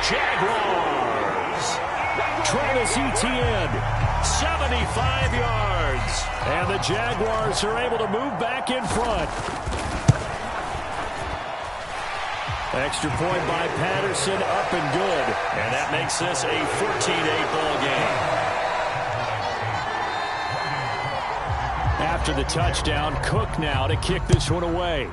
Jaguars. Travis Etienne, 75 yards. And the Jaguars are able to move back in front. Extra point by Patterson, up and good. And that makes this a 14-8 ball game. After the touchdown, Cook now to kick this one away.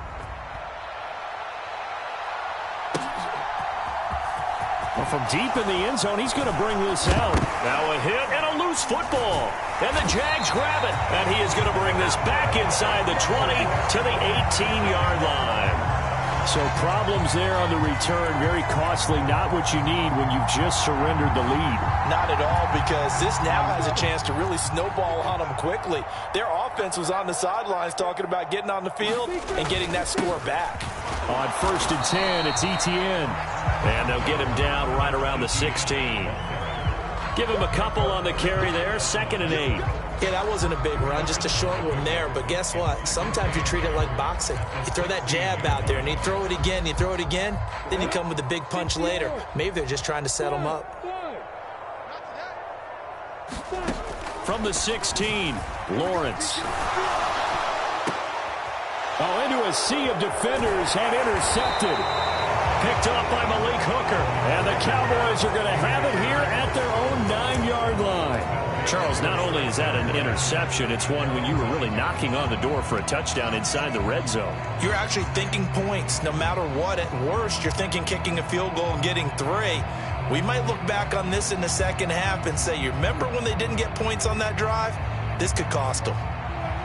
Well, from deep in the end zone, he's going to bring this out. Now a hit and a loose football. And the Jags grab it. And he is going to bring this back inside the 20 to the 18-yard line. So problems there on the return, very costly, not what you need when you've just surrendered the lead. Not at all, because this now has a chance to really snowball on them quickly. Their offense was on the sidelines talking about getting on the field and getting that score back. On 1st and 10, it's Etienne. And they'll get him down right around the 16. Give him a couple on the carry there, 2nd and 8. Yeah, that wasn't a big run, just a short one there. But guess what? Sometimes you treat it like boxing. You throw that jab out there, and you throw it again, then you come with a big punch later. Maybe they're just trying to set him up. From the 16, Lawrence. Oh, into a sea of defenders and intercepted. Picked off by Malik Hooker. And the Cowboys are going to have it here at their own 9-yard line. Charles, not only is that an interception, it's one when you were really knocking on the door for a touchdown inside the red zone. You're actually thinking points no matter what. At worst, you're thinking kicking a field goal and getting 3. We might look back on this in the second half and say, you remember when they didn't get points on that drive? This could cost them.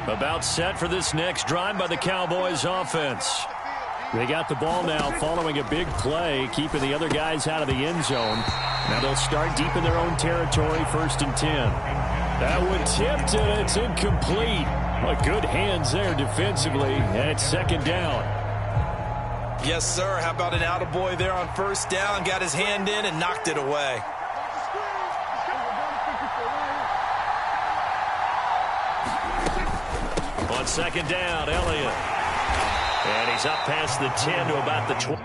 About set for this next drive by the Cowboys offense. They got the ball now following a big play, keeping the other guys out of the end zone. Now they'll start deep in their own territory, 1st and 10. That one tipped, and it's incomplete. Well, good hands there defensively, and it's 2nd down. Yes, sir. How about an attaboy there on 1st down? Got his hand in and knocked it away. On 2nd down, Elliott. And he's up past the 10 to about the 20.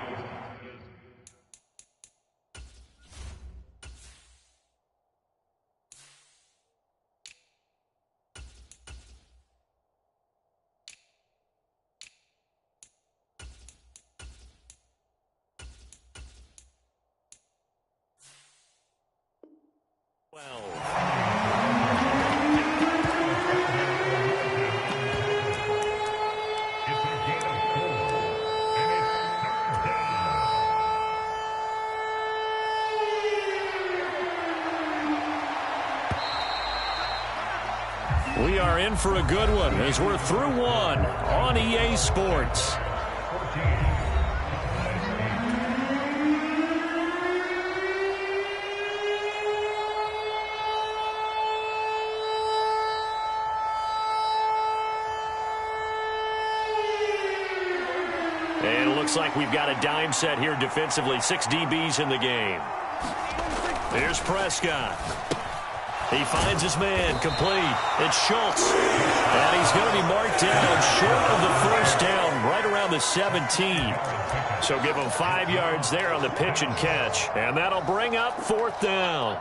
We are in for a good one as we're through one on EA Sports. And it looks like we've got a dime set here defensively. 6 DBs in the game. Here's Prescott. He finds his man, complete. It's Schultz. And he's going to be marked down short of the 1st down, right around the 17. So give him 5 yards there on the pitch and catch. And that'll bring up 4th down.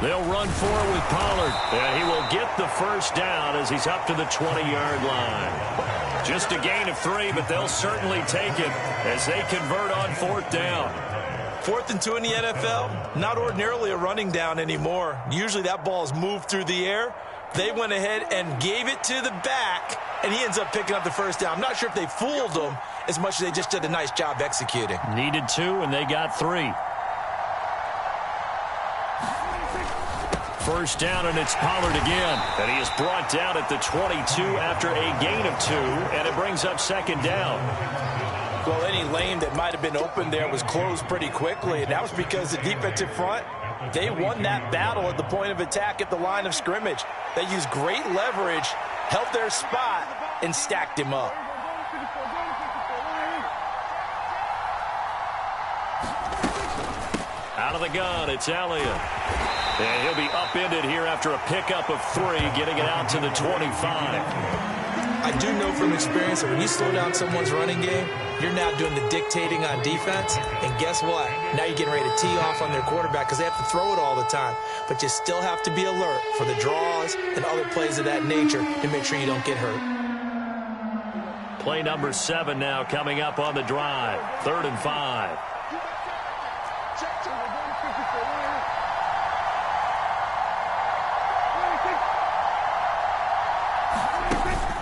They'll run forward with Pollard, and he will get the 1st down as he's up to the 20-yard line. Just a gain of 3, but they'll certainly take it as they convert on 4th down. 4th and 2 in the NFL, not ordinarily a running down anymore. Usually that ball is moved through the air. They went ahead and gave it to the back, and he ends up picking up the 1st down. I'm not sure if they fooled him as much as they just did a nice job executing. Needed 2, and they got 3. 1st down, and it's Pollard again. And he is brought down at the 22 after a gain of 2, and it brings up 2nd down. Well, any lane that might have been open there was closed pretty quickly, and that was because the defensive front, they won that battle at the point of attack at the line of scrimmage. They used great leverage, held their spot, and stacked him up. Out of the gun, it's Elliott. And he'll be upended here after a pickup of 3, getting it out to the 25. I do know from experience that when you slow down someone's running game, you're now doing the dictating on defense. And guess what? Now you're getting ready to tee off on their quarterback because they have to throw it all the time. But you still have to be alert for the draws and other plays of that nature to make sure you don't get hurt. Play number 7 now coming up on the drive. 3rd and 5.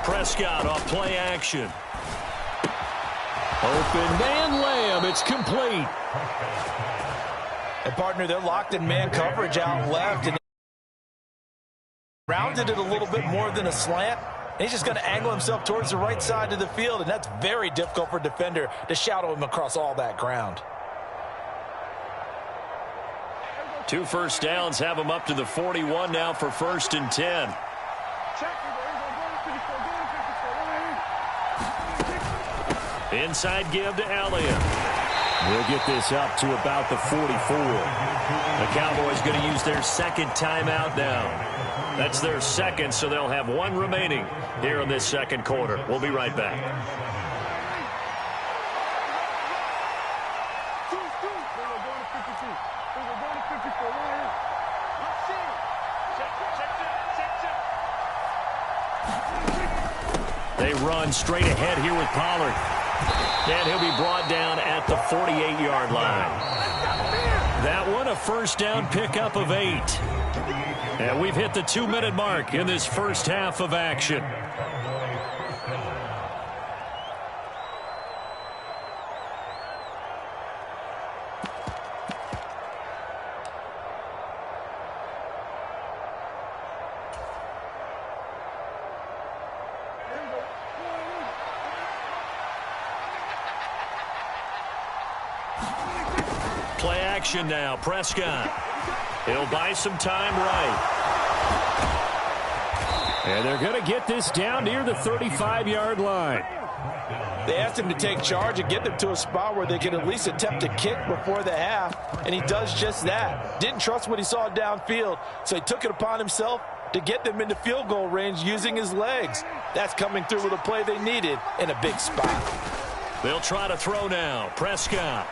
Prescott off play action. Open man Lamb. It's complete. And partner, they're locked in man coverage out left. And rounded it a little bit more than a slant. And he's just going to angle himself towards the right side of the field. And that's very difficult for a defender to shadow him across all that ground. 2 first downs have him up to the 41 now for 1st and 10. Inside give to Elliott. We'll get this up to about the 44. The Cowboys going to use their second timeout now. That's their second, so they'll have 1 remaining here in this second quarter. We'll be right back. They run straight ahead here with Pollard. And he'll be brought down at the 48-yard line. That one a first down pickup of 8. And we've hit the 2-minute mark in this first half of action. Play action now. Prescott. He'll buy some time right. And they're going to get this down near the 35-yard line. They asked him to take charge and get them to a spot where they could at least attempt to kick before the half, and he does just that. Didn't trust what he saw downfield, so he took it upon himself to get them into field goal range using his legs. That's coming through with a play they needed in a big spot. They'll try to throw now. Prescott.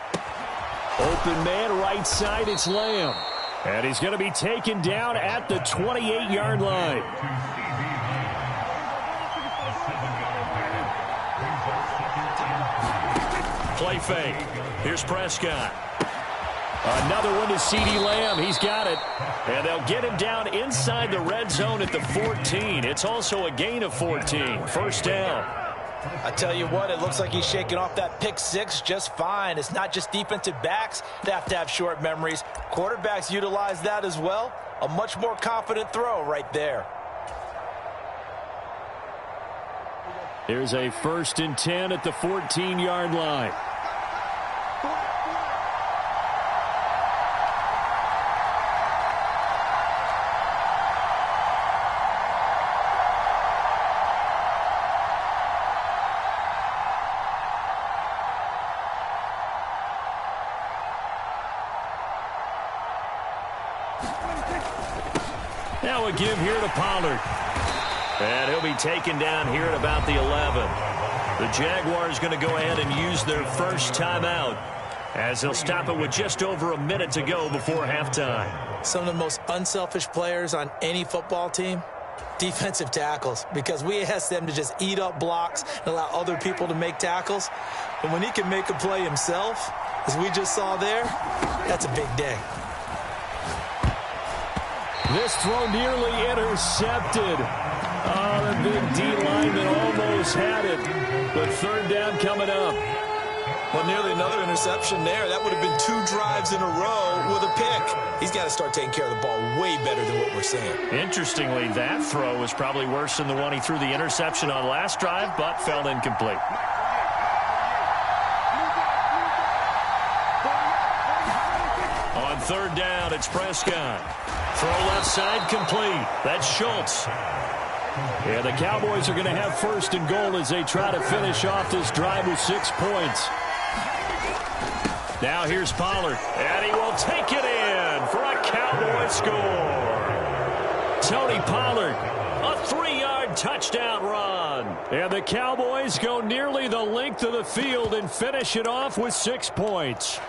Open man right side, it's Lamb. And he's going to be taken down at the 28-yard line. Play fake. Here's Prescott. Another one to CeeDee Lamb. He's got it. And they'll get him down inside the red zone at the 14. It's also a gain of 14. First down. I tell you what, it looks like he's shaking off that pick 6 just fine. It's not just defensive backs that have to have short memories. Quarterbacks utilize that as well. A much more confident throw right there. Here's a 1st and 10 at the 14-yard line. Now a give here to Pollard. And he'll be taken down here at about the 11. The Jaguars going to go ahead and use their first timeout as they'll stop it with just over a minute to go before halftime. Some of the most unselfish players on any football team, defensive tackles, because we ask them to just eat up blocks and allow other people to make tackles. But when he can make a play himself, as we just saw there, that's a big day. This throw nearly intercepted. Oh, the big D lineman almost had it. But 3rd down coming up. Well, nearly another interception there. That would have been 2 drives in a row with a pick. He's got to start taking care of the ball way better than what we're seeing. Interestingly, that throw was probably worse than the one he threw the interception on last drive, but fell incomplete. On 3rd down, it's Prescott. Throw left side complete. That's Schultz. Yeah, the Cowboys are going to have 1st and goal as they try to finish off this drive with 6 points. Now here's Pollard, and he will take it in for a Cowboy score. Tony Pollard, a 3-yard touchdown run. And the Cowboys go nearly the length of the field and finish it off with 6 points.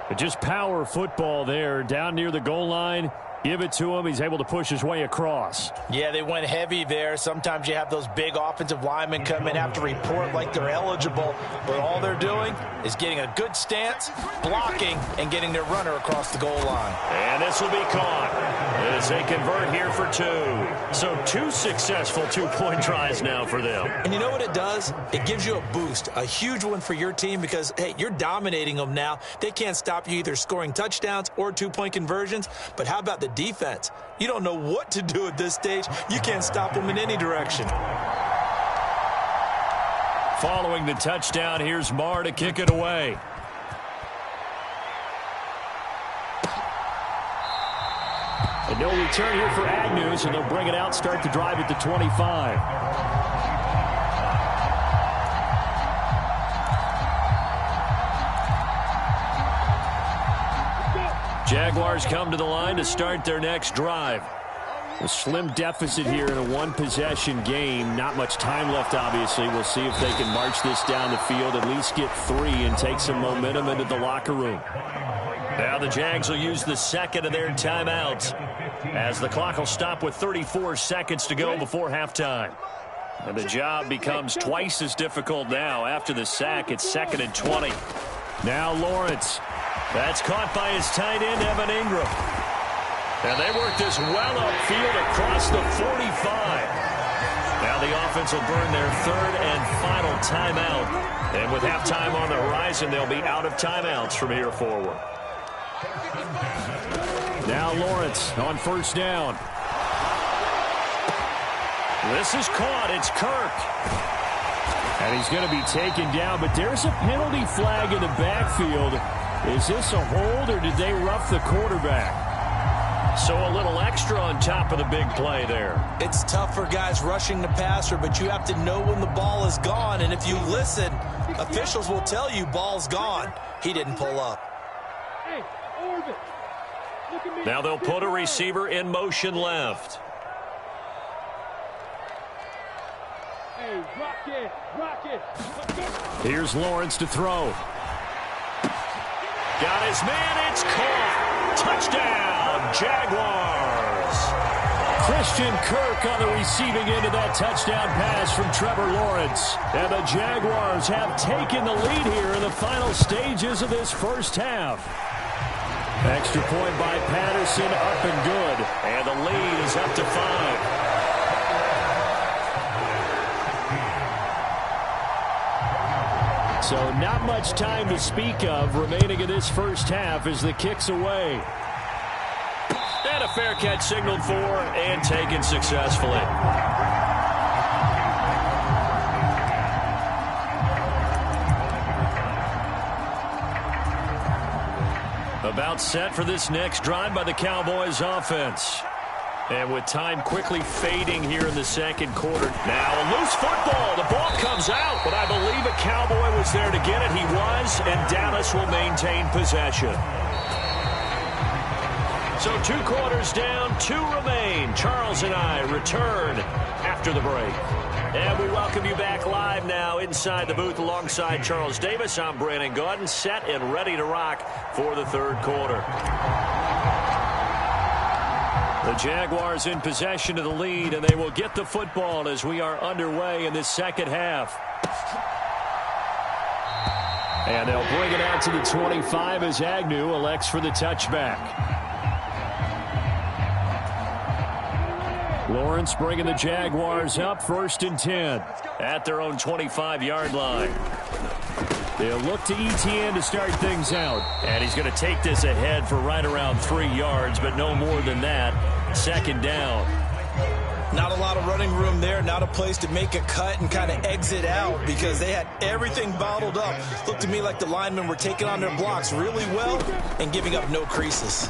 But just power football there down near the goal line. Give it to him. He's able to push his way across. Yeah, they went heavy there. Sometimes you have those big offensive linemen come in, have to report like they're eligible. But all they're doing is getting a good stance, blocking, and getting their runner across the goal line. And this will be caught as they convert here for 2. So 2 successful 2-point tries now for them. And you know what it does? It gives you a boost, a huge one for your team because, hey, you're dominating them now. They can't stop you either scoring touchdowns or 2-point conversions. But how about the defense? You don't know what to do at this stage. You can't stop them in any direction. Following the touchdown, here's Marr to kick it away. And no return here for Agnew, so they'll bring it out, start the drive at the 25. Jaguars come to the line to start their next drive. A slim deficit here in a one-possession game. Not much time left, obviously. We'll see if they can march this down the field, at least get 3 and take some momentum into the locker room. Now the Jags will use the second of their timeouts as the clock will stop with 34 seconds to go before halftime. And the job becomes twice as difficult now. After the sack, it's 2nd and 20. Now Lawrence. That's caught by his tight end, Evan Ingram. And they work this well upfield across the 45. Now the offense will burn their 3rd and final timeout. And with halftime on the horizon, they'll be out of timeouts from here forward. Now Lawrence on 1st down. This is caught. It's Kirk. And he's going to be taken down, but there's a penalty flag in the backfield. Is this a hold, or did they rough the quarterback? So a little extra on top of the big play there. It's tough for guys rushing the passer, but you have to know when the ball is gone. And if you listen, officials will tell you ball's gone. He didn't pull up. Now they'll put a receiver in motion left. Here's Lawrence to throw. Got his man, it's caught. Touchdown, Jaguars. Christian Kirk on the receiving end of that touchdown pass from Trevor Lawrence. And the Jaguars have taken the lead here in the final stages of this first half. Extra point by Patterson, up and good. And the lead is up to 5. So not much time to speak of remaining in this first half as the kick's away. And a fair catch signaled for and taken successfully. About set for this next drive by the Cowboys offense. And with time quickly fading here in the second quarter. Now a loose football. The ball comes out, but I believe a Cowboy was there to get it. He was, and Dallas will maintain possession. So 2 quarters down, 2 remain. Charles and I return after the break. And we welcome you back live now inside the booth alongside Charles Davis. I'm Brandon Gaudin, set and ready to rock for the 3rd quarter. The Jaguars in possession of the lead, and they will get the football as we are underway in this second half. And they'll bring it out to the 25 as Agnew elects for the touchback. Lawrence bringing the Jaguars up, 1st and 10 at their own 25-yard line. They'll look to ETN to start things out. And he's going to take this ahead for right around 3 yards, but no more than that. 2nd down. Not a lot of running room there, not a place to make a cut and kind of exit out because they had everything bottled up. Looked to me like the linemen were taking on their blocks really well and giving up no creases.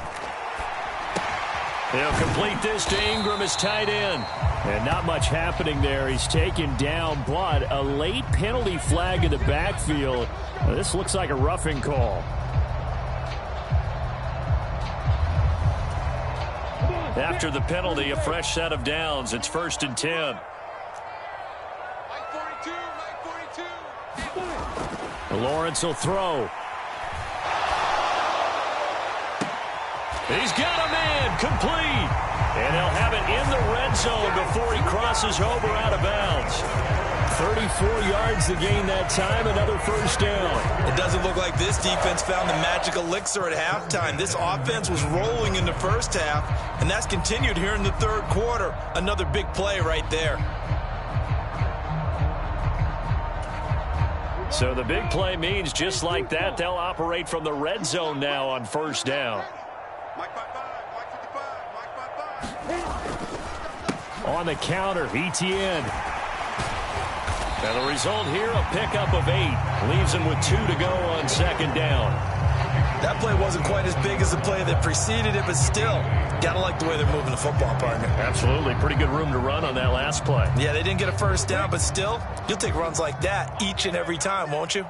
He'll complete this to Ingram as tight end. And not much happening there. He's taken down, but a late penalty flag in the backfield. This looks like a roughing call. After the penalty, a fresh set of downs. It's 1st and 10. Lawrence will throw. He's got a man complete. And he'll have it in the red zone before he crosses over out of bounds. 34 yards to gain that time, another first down. It doesn't look like this defense found the magic elixir at halftime. This offense was rolling in the first half, and that's continued here in the third quarter. Another big play right there. So the big play means just like that, they'll operate from the red zone now on first down. On the counter, ETN. And the result here, a pickup of 8. Leaves him with 2 to go on second down. That play wasn't quite as big as the play that preceded it, but still, gotta like the way they're moving the football, partner. Absolutely. Pretty good room to run on that last play. Yeah, they didn't get a first down, but still, you'll take runs like that each and every time, won't you?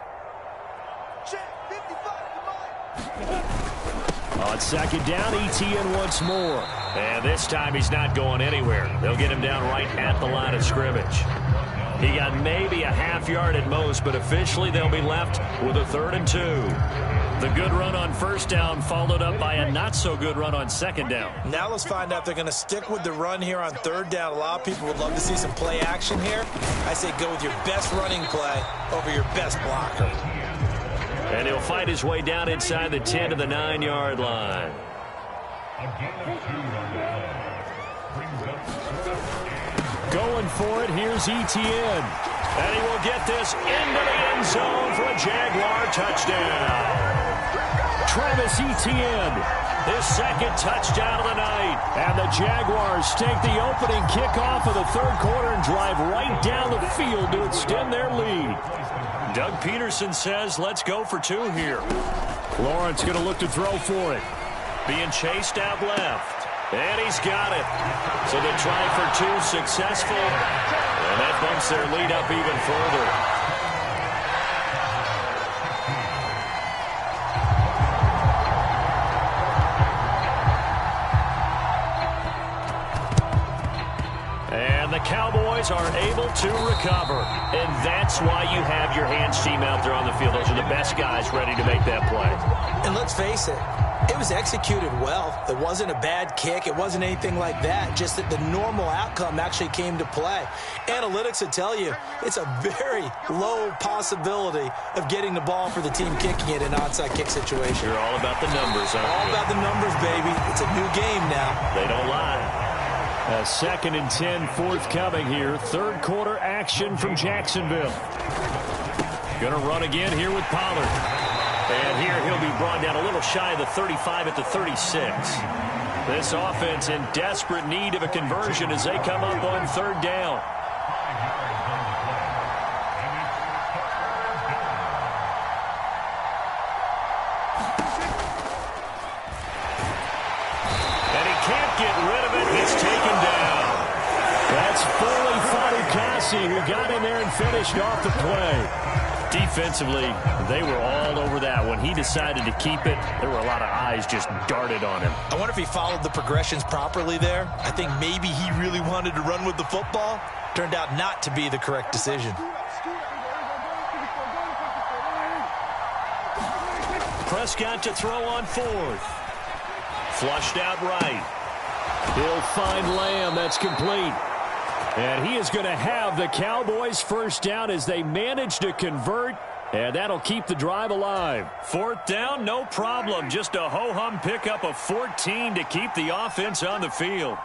On second down, ETN once more. And this time he's not going anywhere. They'll get him down right at the line of scrimmage. He got maybe a half yard at most, but officially they'll be left with a 3rd and 2. The good run on first down followed up by a not-so-good run on second down. Now let's find out if they're going to stick with the run here on third down. A lot of people would love to see some play action here. I say go with your best running play over your best blocker. And he'll fight his way down inside the 10 to the 9-yard line. Going for it, here's ETN. And he will get this into the end zone for a Jaguar touchdown. Travis Etienne, his second touchdown of the night. And the Jaguars take the opening kickoff of the third quarter and drive right down the field to extend their lead. Doug Peterson says, let's go for 2 here. Lawrence going to look to throw for it. Being chased out left. And he's got it. So the try for 2 successful. And that bumps their lead up even further. And the Cowboys are able to recover. And that's why you have your hands team out there on the field. Those are the best guys ready to make that play. And let's face it, it was executed well. It wasn't a bad kick. It wasn't anything like that. Just that the normal outcome actually came to play. Analytics will tell you it's a very low possibility of getting the ball for the team kicking it in an onside kick situation. You're all about the numbers, aren't you? All about the numbers, baby. It's a new game now. They don't lie. A 2nd and 10 forthcoming here. Third quarter action from Jacksonville. Gonna run again here with Pollard. And here he'll be brought down a little shy of the 35 at the 36. This offense in desperate need of a conversion as they come up on third down. And he can't get rid of it. It's taken down. That's Foley Fatukasi who got in there and finished off the play. Defensively, they were all over that. When he decided to keep it, there were a lot of eyes just darted on him. I wonder if he followed the progressions properly there. I think maybe he really wanted to run with the football. Turned out not to be the correct decision. Prescott to throw on 4th. Flushed out right. He'll find Lamb. That's complete. And he is going to have the Cowboys first down as they manage to convert. And that'll keep the drive alive. 4th down, no problem. Just a ho-hum pickup of 14 to keep the offense on the field.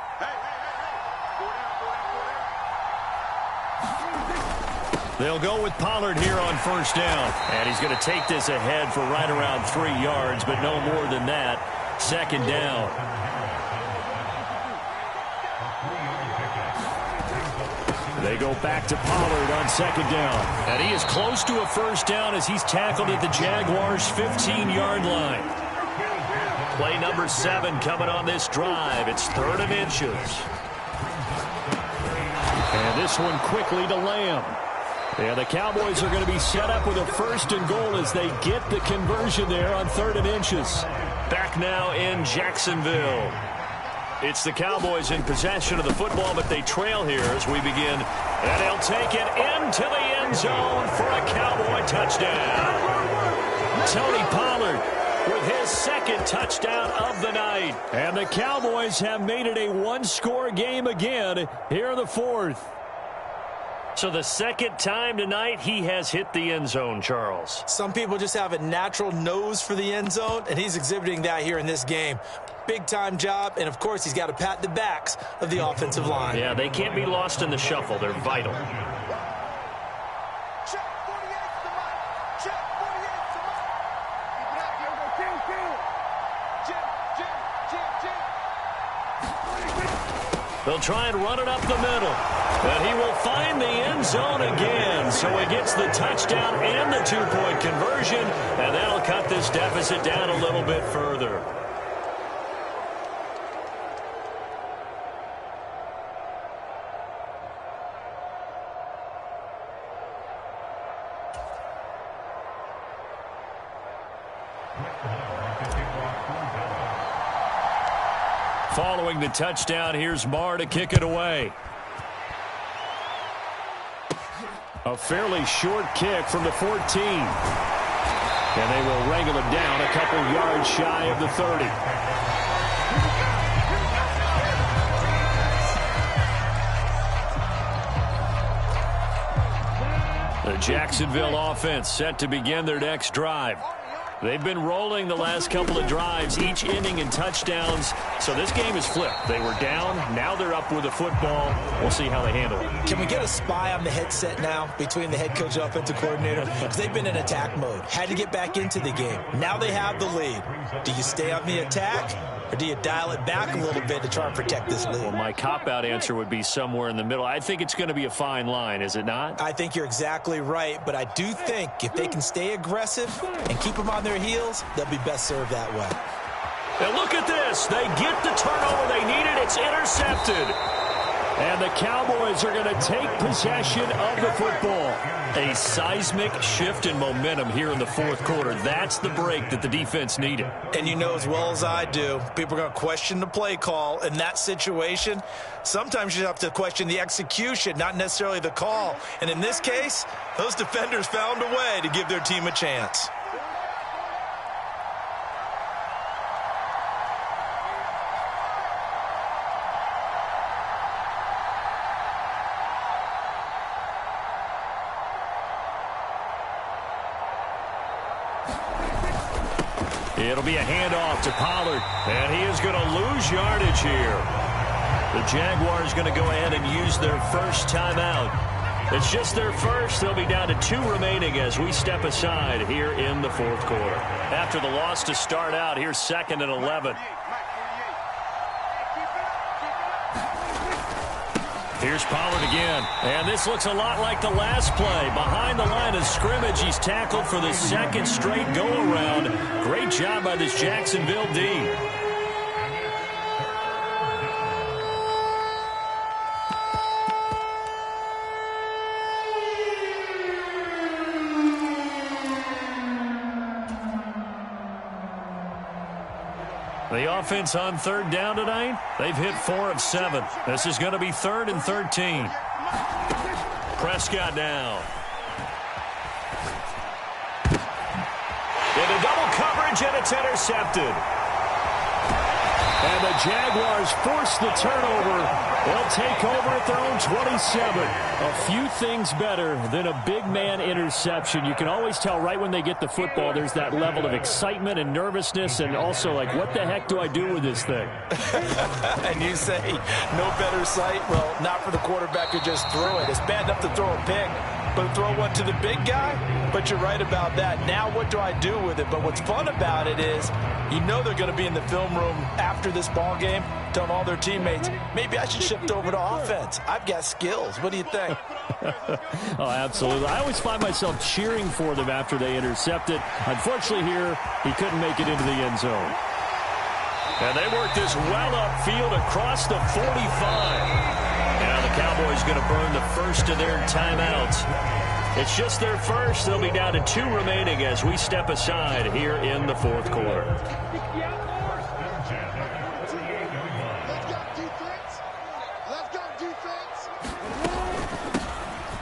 They'll go with Pollard here on first down. And he's going to take this ahead for right around 3 yards, but no more than that. 2nd down. They go back to Pollard on 2nd down. And he is close to a first down as he's tackled at the Jaguars' 15-yard line. Play number 7 coming on this drive. It's 3rd and inches. And this one quickly to Lamb. Yeah, the Cowboys are going to be set up with a 1st and goal as they get the conversion there on 3rd and inches. Back now in Jacksonville. It's the Cowboys in possession of the football, but they trail here as we begin. And they'll take it into the end zone for a Cowboy touchdown. Tony Pollard with his 2nd touchdown of the night. And the Cowboys have made it a 1-score game again here in the 4th. So the 2nd time tonight he has hit the end zone, Charles. Some people just have a natural nose for the end zone, and he's exhibiting that here in this game. Big-time job, and, of course, he's got to pat the backs of the offensive line. Yeah, they can't be lost in the shuffle. They're vital. They'll try and run it up the middle. And he will find the end zone again. So he gets the touchdown and the 2-point conversion. And that'll cut this deficit down a little bit further. Following the touchdown, here's Marr to kick it away. A fairly short kick from the 14. And they will wrangle it down a couple yards shy of the 30. The Jacksonville offense set to begin their next drive. They've been rolling the last couple of drives, each ending in touchdowns. So this game is flipped. They were down. Now they're up with the football. We'll see how they handle it. Can we get a spy on the headset now between the head coach and offensive coordinator? Because they've been in attack mode. Had to get back into the game. Now they have the lead. Do you stay on the attack, or do you dial it back a little bit to try and protect this lead? Well, my cop-out answer would be somewhere in the middle. I think it's going to be a fine line, is it not? I think you're exactly right, but I do think if they can stay aggressive and keep them on their heels, they'll be best served that way. And look at this. They get the turnover they needed. It's intercepted. And the Cowboys are going to take possession of the football. A seismic shift in momentum here in the 4th quarter. That's the break that the defense needed. And you know as well as I do, people are going to question the play call in that situation. Sometimes you have to question the execution, not necessarily the call. And in this case, those defenders found a way to give their team a chance. It'll be a handoff to Pollard, and he is going to lose yardage here. The Jaguars going to go ahead and use their first timeout. It's just their first. They'll be down to 2 remaining as we step aside here in the 4th quarter. After the loss to start out, here's 2nd and 11. Here's Pollard again, and this looks a lot like the last play. Behind the line of scrimmage, he's tackled for the 2nd straight go-around. Great job by this Jacksonville D. The offense on 3rd down tonight, they've hit 4 of 7. This is going to be 3rd and 13. Prescott now. Into double coverage, and it's intercepted. And the Jaguars force the turnover. They'll take over at their own 27. A few things better than a big man interception. You can always tell right when they get the football, there's that level of excitement and nervousness, and also like, what the heck do I do with this thing? And you say, no better sight? Well, not for the quarterback who just threw it. It's bad enough to throw a pick, but throw one to the big guy? But you're right about that. Now what do I do with it? But what's fun about it is, you know they're going to be in the film room after this ball game, telling all their teammates, maybe I should shift over to offense. I've got skills. What do you think? Oh, absolutely. I always find myself cheering for them after they intercept it. Unfortunately here, he couldn't make it into the end zone. And they work this well upfield across the 45. Now the Cowboys going to burn the first of their timeouts. It's just their first. They'll be down to 2 remaining as we step aside here in the fourth quarter.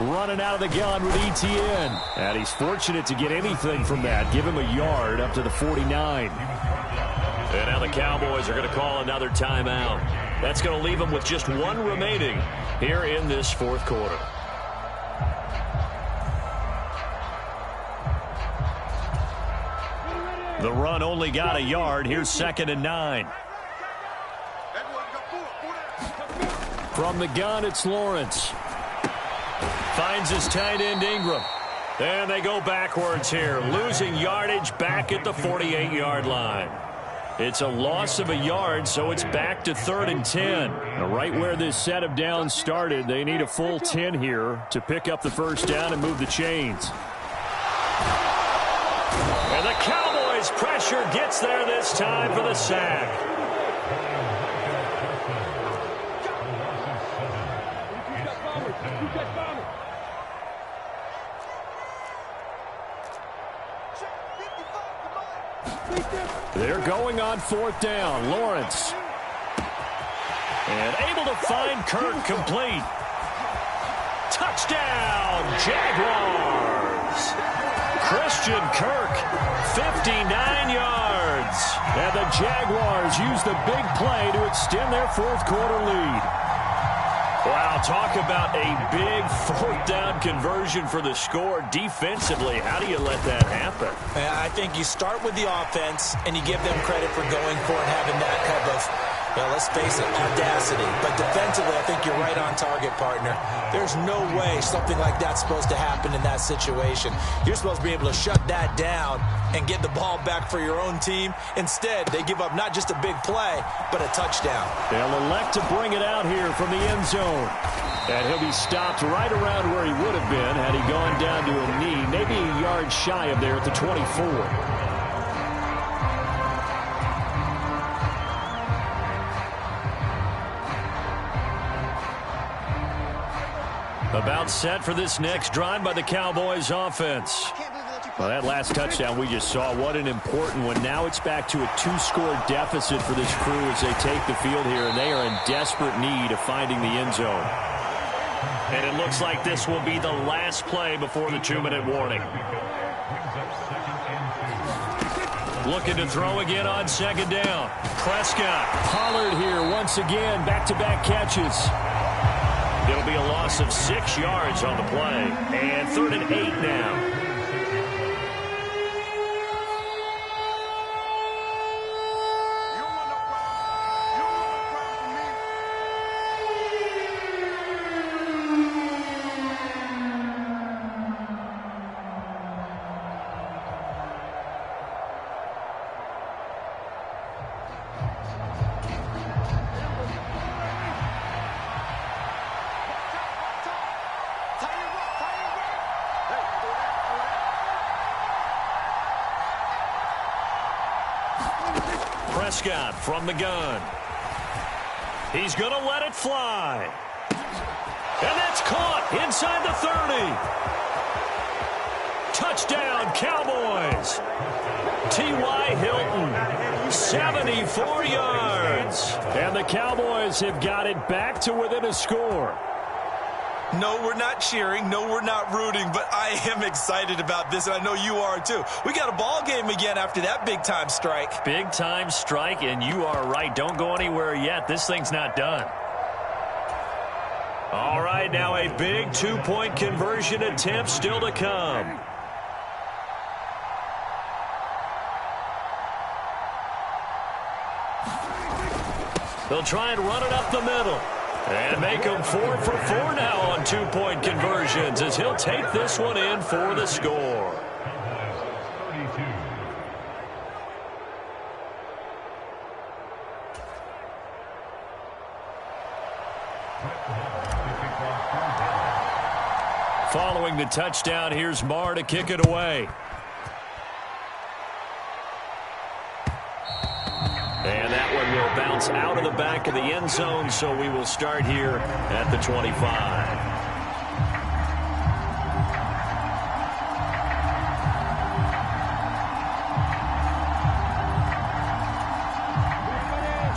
Running out of the gun with Etienne. And he's fortunate to get anything from that. Give him a yard up to the 49. And now the Cowboys are going to call another timeout. That's going to leave them with just 1 remaining here in this fourth quarter. The run only got a yard. Here's 2nd and 9. From the gun, it's Lawrence. Finds his tight end, Ingram. And they go backwards here, losing yardage back at the 48-yard line. It's a loss of a yard, so it's back to 3rd and 10. Now, right where this set of downs started, they need a full 10 here to pick up the first down and move the chains. And the Cowboys' pressure gets there this time for the sack. They're going on 4th down. Lawrence. And able to find Kirk complete. Touchdown, Jaguars. Christian Kirk, 59 yards. And the Jaguars use the big play to extend their fourth quarter lead. Wow, talk about a big 4th down conversion for the score. Defensively, how do you let that happen? I think you start with the offense, and you give them credit for going for it, having that kind of, well, let's face it, audacity. But defensively, I think you're right on target, partner. There's no way something like that's supposed to happen in that situation. You're supposed to be able to shut that down and get the ball back for your own team. Instead, they give up not just a big play, but a touchdown. They'll elect to bring it out here from the end zone. And he'll be stopped right around where he would have been had he gone down to a knee, maybe a yard shy of there at the 24. About set for this next drive by the Cowboys offense. Well, that last touchdown we just saw, what an important one. Now it's back to a 2-score deficit for this crew as they take the field here, and they are in desperate need of finding the end zone. And it looks like this will be the last play before the 2-minute warning. Looking to throw again on 2nd down. Prescott. Pollard here once again, back-to-back catches. It'll be a loss of 6 yards on the play. And 3rd and 8 now. Prescott from the gun. He's going to let it fly. And that's caught inside the 30. Touchdown, Cowboys. T.Y. Hilton, 74 yards. And the Cowboys have got it back to within a score. No, we're not cheering. No, we're not rooting. But I am excited about this, and I know you are too. We got a ball game again after that big-time strike. Big-time strike, and you are right. Don't go anywhere yet. This thing's not done. All right, now a big 2-point conversion attempt still to come. They'll try and run it up the middle. And make him 4 for 4 now on 2-point conversions as he'll take this one in for the score. Following the touchdown, here's Marr to kick it away. And that one will bounce out of the back of the end zone, so we will start here at the 25.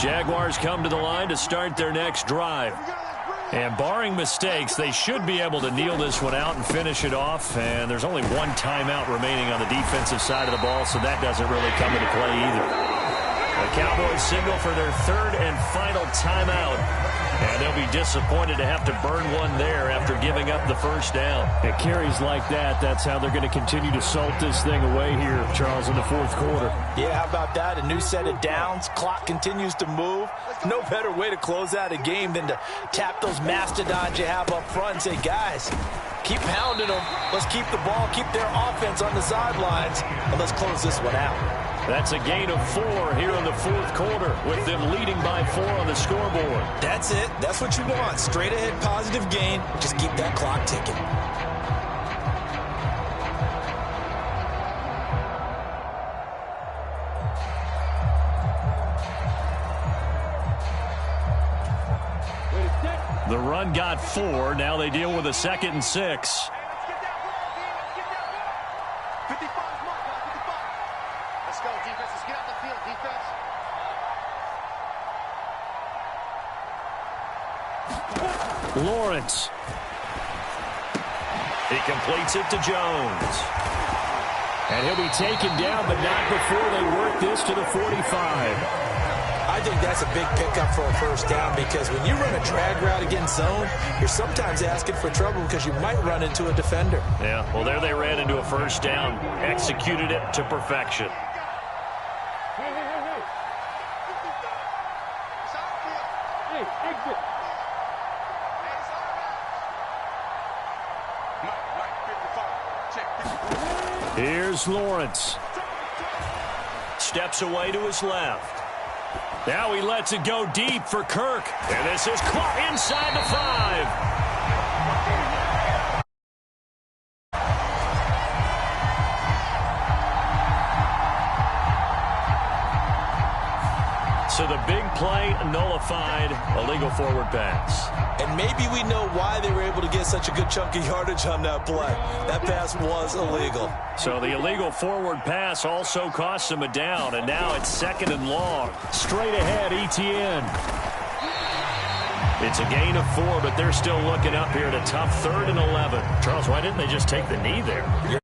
Jaguars come to the line to start their next drive. And barring mistakes, they should be able to kneel this one out and finish it off. And there's only one timeout remaining on the defensive side of the ball, so that doesn't really come into play either. The Cowboys signal for their third and final timeout. And they'll be disappointed to have to burn one there after giving up the first down. It carries like that. That's how they're going to continue to salt this thing away here, Charles, in the fourth quarter. Yeah, how about that? A new set of downs. Clock continues to move. No better way to close out a game than to tap those mastodons you have up front and say, guys, keep pounding them. Let's keep the ball, keep their offense on the sidelines, and let's close this one out. That's a gain of 4 here in the fourth quarter, with them leading by 4 on the scoreboard. That's it. That's what you want. Straight ahead positive gain. Just keep that clock ticking. The run got 4. Now they deal with a 2nd and 6. Lawrence. He completes it to Jones. And he'll be taken down, but not before they work this to the 45. I think that's a big pickup for a first down, because when you run a drag route against zone, you're sometimes asking for trouble because you might run into a defender. Yeah, well, there they ran into a first down, executed it to perfection. Here's Lawrence. Steps away to his left. Now he lets it go deep for Kirk. And this is caught inside the 5. So the big play nullified, illegal forward pass. And maybe we know why they were able to get such a good chunk of yardage on that play. That pass was illegal. So the illegal forward pass also cost him a down, and now it's 2nd and long. Straight ahead, ETN. It's a gain of 4, but they're still looking up here at a tough 3rd and 11. Charles, why didn't they just take the knee there?